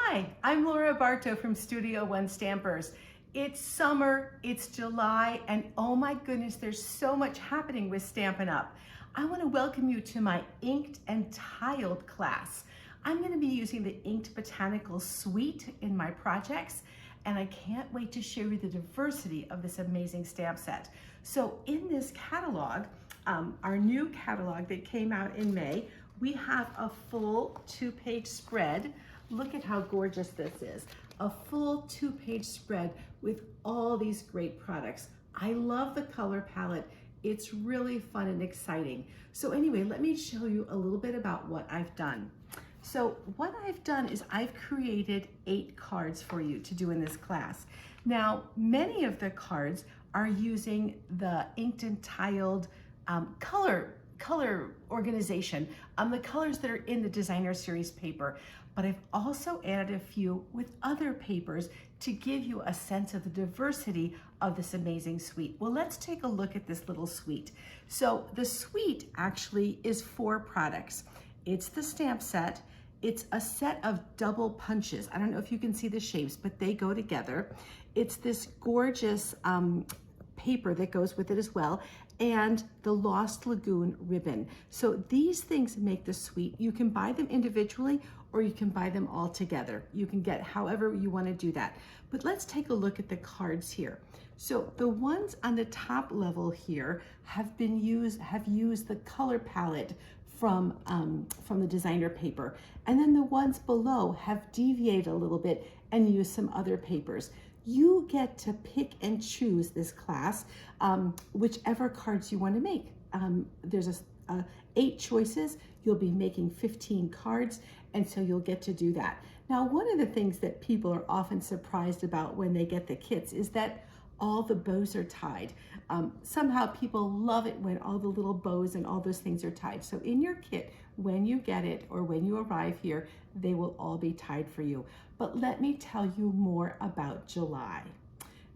Hi, I'm Laura Bartow from Studio One Stampers. It's summer, it's July, and oh my goodness, there's so much happening with Stampin' Up! I want to welcome you to my Inked and Tiled class. I'm going to be using the Inked Botanical Suite in my projects, and I can't wait to show you the diversity of this amazing stamp set. So in this catalog, our new catalog that came out in May, we have a full 2-page spread. Look at how gorgeous this is. A full 2-page spread with all these great products. I love the color palette. It's really fun and exciting. So anyway, let me show you a little bit about what I've done. So what I've done is I've created 8 cards for you to do in this class. Now, many of the cards are using the Inked and Tiled color organization, the colors that are in the designer series paper, but I've also added a few with other papers to give you a sense of the diversity of this amazing suite. Well, let's take a look at this little suite. So the suite actually is 4 products. It's the stamp set. It's a set of double punches. I don't know if you can see the shapes, but they go together. It's this gorgeous paper that goes with it as well, and the Lost Lagoon ribbon. So these things make the suite. You can buy them individually or you can buy them all together. You can get however you want to do that. But let's take a look at the cards here. So the ones on the top level here have used the color palette from the designer paper. And then the ones below have deviated a little bit and used some other papers. You get to pick and choose this class, whichever cards you want to make. There's 8 choices. You'll be making 15 cards, and so you'll get to do that. Now, one of the things that people are often surprised about when they get the kits is that all the bows are tied. Somehow people love it when all the little bows and all those things are tied. So in your kit, when you get it or when you arrive here, they will all be tied for you. But let me tell you more about July.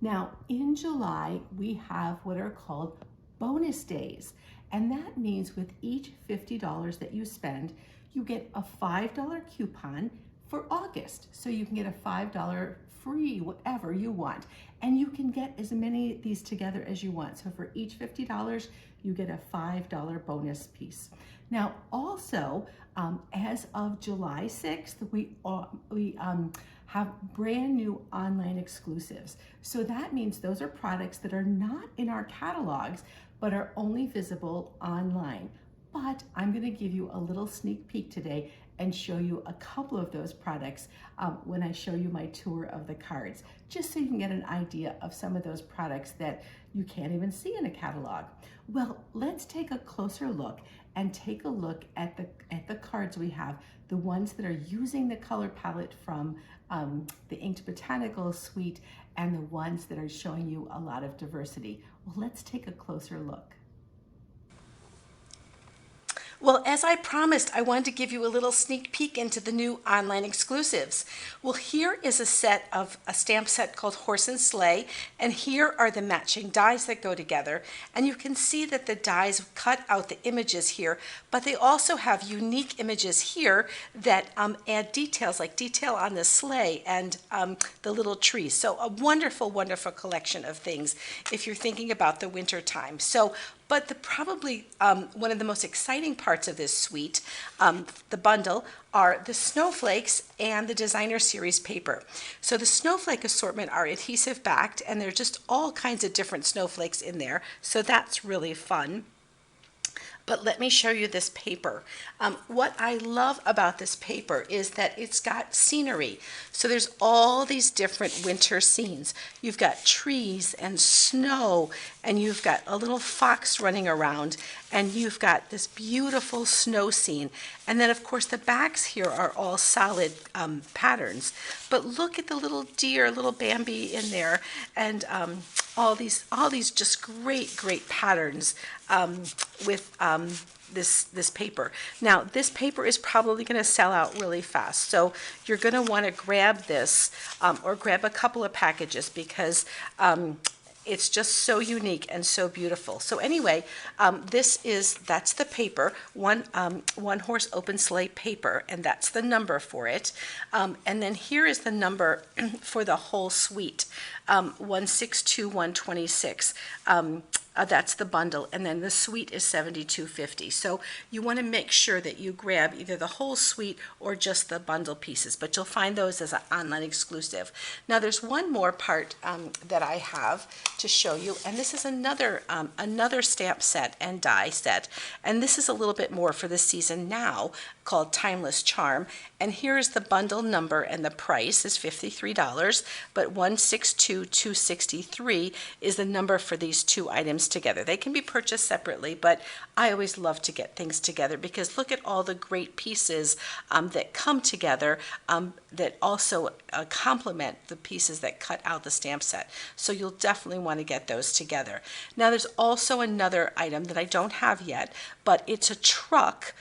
Now, in July, we have what are called bonus days. And that means with each $50 that you spend, you get a $5 coupon for August. So you can get a $5 free, whatever you want. And you can get as many of these together as you want. So for each $50, you get a $5 bonus piece. Now, also, as of July 6th, we have brand new online exclusives. So that means those are products that are not in our catalogs, but are only visible online. But I'm going to give you a little sneak peek today and show you a couple of those products when I show you my tour of the cards, just so you can get an idea of some of those products that you can't even see in a catalog. Well, let's take a closer look and take a look at the cards we have, the ones that are using the color palette from the Inked Botanical Suite and the ones that are showing you a lot of diversity. Well, let's take a closer look. Well, as I promised, I wanted to give you a little sneak peek into the new online exclusives. Well, here is a stamp set called Horse and Sleigh, and here are the matching dies that go together. And you can see that the dies cut out the images here, but they also have unique images here that add details, like detail on the sleigh and the little trees. So a wonderful, wonderful collection of things if you're thinking about the winter time. But probably one of the most exciting parts of this suite, the bundle, are the snowflakes and the designer series paper. So the snowflake assortment are adhesive backed, and there's just all kinds of different snowflakes in there. So that's really fun. But let me show you this paper. What I love about this paper is that it's got scenery. So there's all these different winter scenes. You've got trees and snow, and you've got a little fox running around, and you've got this beautiful snow scene. And then, of course, the backs here are all solid patterns. But look at the little deer, little Bambi in there, and all these just great patterns with this paper. Now, this paper is probably going to sell out really fast, so you're going to want to grab this or grab a couple of packages because It's just so unique and so beautiful. So anyway, that's the paper, one horse open sleigh paper, and that's the number for it. And then here is the number for the whole suite, 162126. That's the bundle, and then the suite is $72.50. So you want to make sure that you grab either the whole suite or just the bundle pieces, but you'll find those as an online exclusive. Now there's one more part that I have to show you, and this is another stamp set and die set, and this is a little bit more for the season now, called Timeless Charm. And here is the bundle number, and the price is $53, but 162263 is the number for these two items together. They can be purchased separately, but I always love to get things together because look at all the great pieces that come together that also complement the pieces that cut out the stamp set. So you'll definitely want to get those together. Now there's also another item that I don't have yet, but it's a truck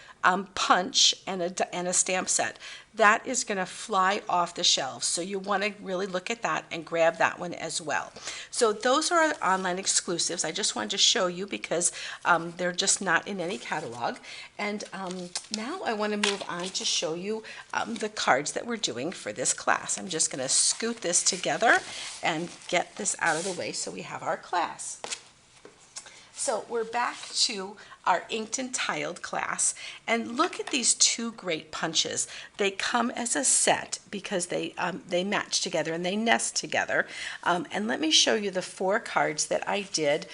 punch and a stamp set. That is going to fly off the shelves, so you want to really look at that and grab that one as well. So those are our online exclusives. I just wanted to show you because they're just not in any catalog. And now I want to move on to show you the cards that we're doing for this class. I'm just going to scoot this together and get this out of the way so we have our class. So we're back to our Inked and Tiled class, and look at these two great punches. They come as a set because they match together and they nest together. And let me show you the 4 cards that I did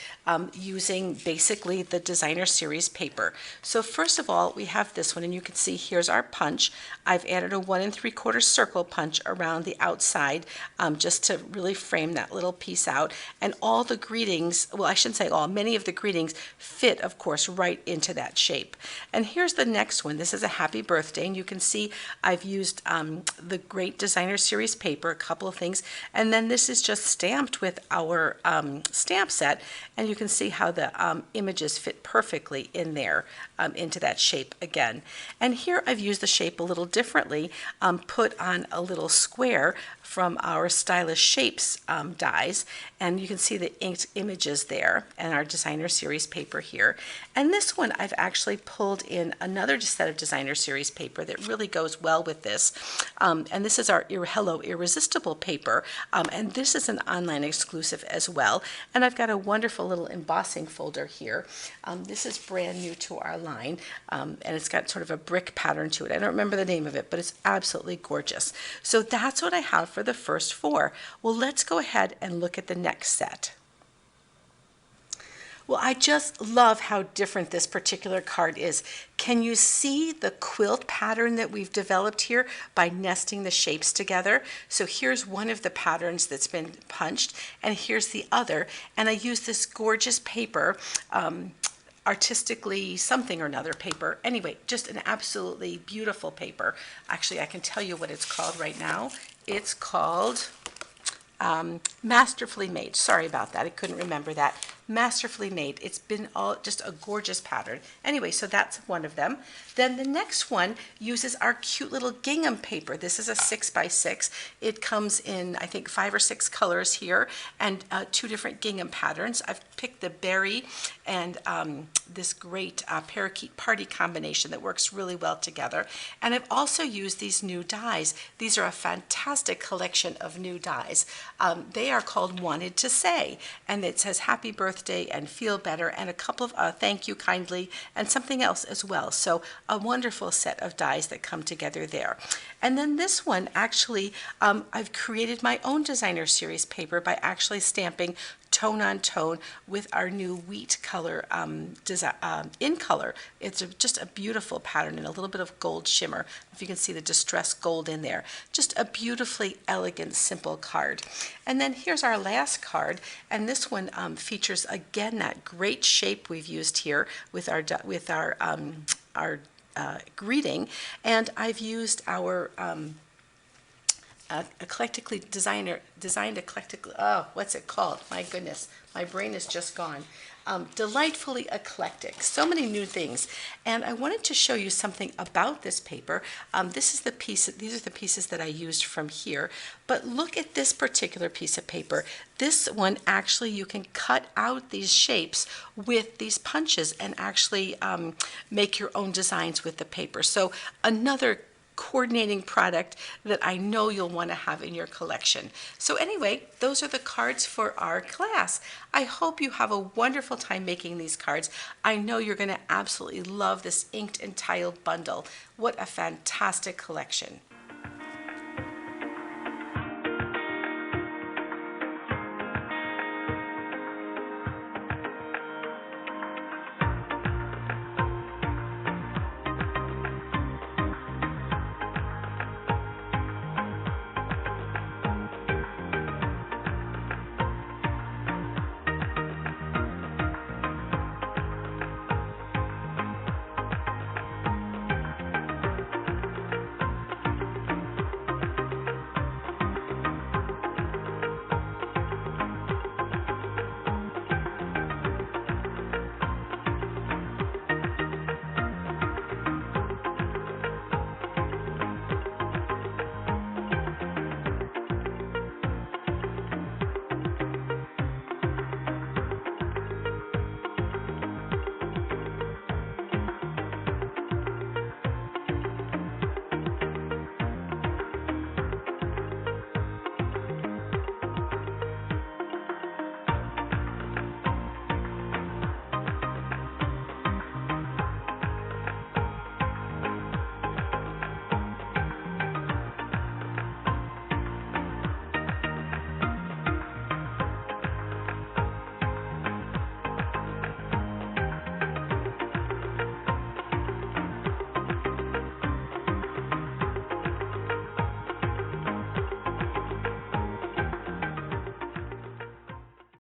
using basically the designer series paper. So first of all, we have this one, and you can see here's our punch. I've added a 1 3/4 circle punch around the outside just to really frame that little piece out. And all the greetings, well, I shouldn't say all, many of the greetings fit, of course, right into that shape. And here's the next one. This is a happy birthday, and you can see I've used the great designer series paper, a couple of things, and then this is just stamped with our stamp set, and you can see how the images fit perfectly in there into that shape again. And here I've used the shape a little differently, put on a little square from our Stylish Shapes dies, and you can see the inked images there and our designer series paper here. And this one I've actually pulled in another set of designer series paper that really goes well with this, and this is our Hello Irresistible paper, and this is an online exclusive as well. And I've got a wonderful little embossing folder here. This is brand new to our line, and it's got sort of a brick pattern to it. I don't remember the name of it, but it's absolutely gorgeous. So that's what I have for the first 4. Well, let's go ahead and look at the next set. Well, I just love how different this particular card is. Can you see the quilt pattern that we've developed here by nesting the shapes together? So here's one of the patterns that's been punched, and here's the other. And I use this gorgeous paper, artistically something or another paper. Anyway, just an absolutely beautiful paper. Actually, I can tell you what it's called right now. It's called Masterfully Made. Sorry about that. I couldn't remember that. Masterfully Made. It's been just a gorgeous pattern. Anyway, so that's one of them. Then the next one uses our cute little gingham paper. This is a 6x6. It comes in, I think, 5 or 6 colors here, and 2 different gingham patterns. I've picked the berry and this great parakeet party combination that works really well together. And I've also used these new dies. These are a fantastic collection of new dies. They are called Wanted to Say, and it says Happy Birthday and Feel Better, and a couple of Thank You Kindly, and something else as well. So a wonderful set of dies that come together there. And then this one, actually, I've created my own designer series paper by actually stamping tone on tone with our new wheat color in color. It's just a beautiful pattern and a little bit of gold shimmer. If you can see the distressed gold in there. Just a beautifully elegant, simple card. And then here's our last card, and this one features again that great shape we've used here with our greeting, and I've used our designed eclectic, oh, what's it called? My goodness, my brain is just gone. delightfully eclectic, so many new things. And I wanted to show you something about this paper. These are the pieces that I used from here, but look at this particular piece of paper. This one, actually, you can cut out these shapes with these punches and actually make your own designs with the paper. So another coordinating product that I know you'll want to have in your collection. So anyway, those are the cards for our class. I hope you have a wonderful time making these cards. I know you're going to absolutely love this inked and tiled bundle. What a fantastic collection.